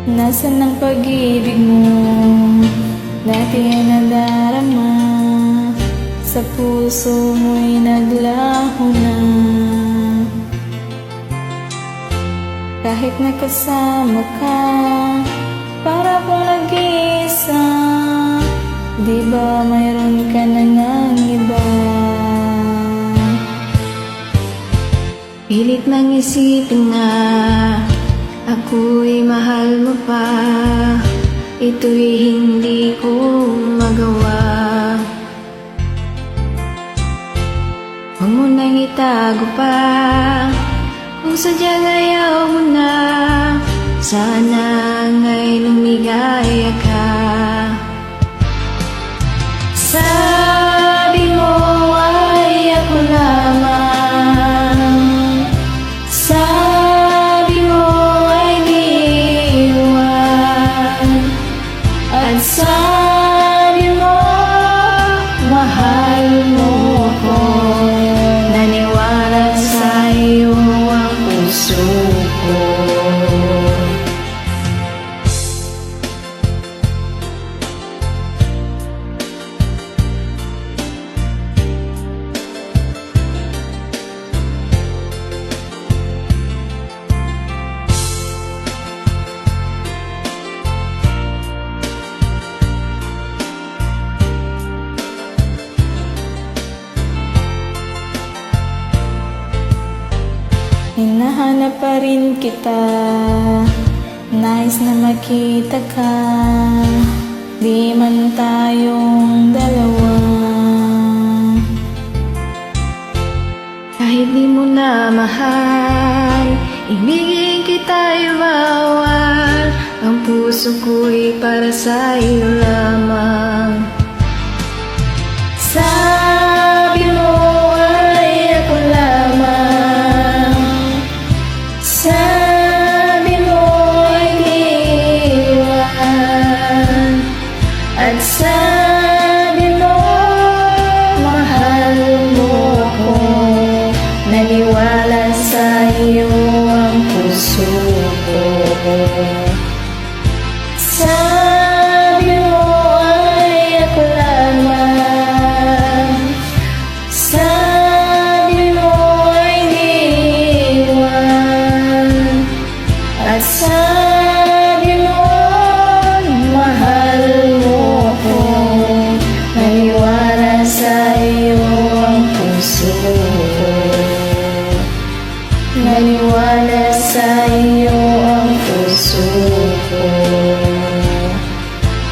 Nasaan ang pag-ibig mo? Dati ay nadarama, sa puso mo'y naglaho na. Kahit nakasama ka, para bang nag-iisa. Di ba mayroon ka na ngang iba? Pilit nang isipin na ako'y mahal mo pa. Ito'y hindi ko magawa. Huwag mo nang itago pa, kung sadyang ayaw mo na. Sana nga'y lumigaya ka. Sabi mo ay ako lamang, sabi mo ay di iwan, at sabi mo mahal mo ako. Naniwala sa iyo ang puso ko. Hinahanap pa rin kita, nais na makita ka. Di man tayong dalawa. Kahit di mo na mahal, ibigin kita'y bawal. Ang puso ko'y para sa iyo lamang. Sabi mo ay ako lamang, sabi mo ay di iwan, at sabi mo mahal mo ako. Naniwala sa iyo ang puso ko. Sabi mo ay ako lamang, sabi mo ay di iwan, at sabi mo mahal mo ako. Naniwala sa iyo ang puso ko. Naniwala sa iyo ang puso ko.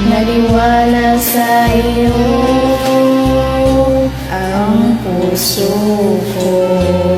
Naniwala sa iyo ang puso ko.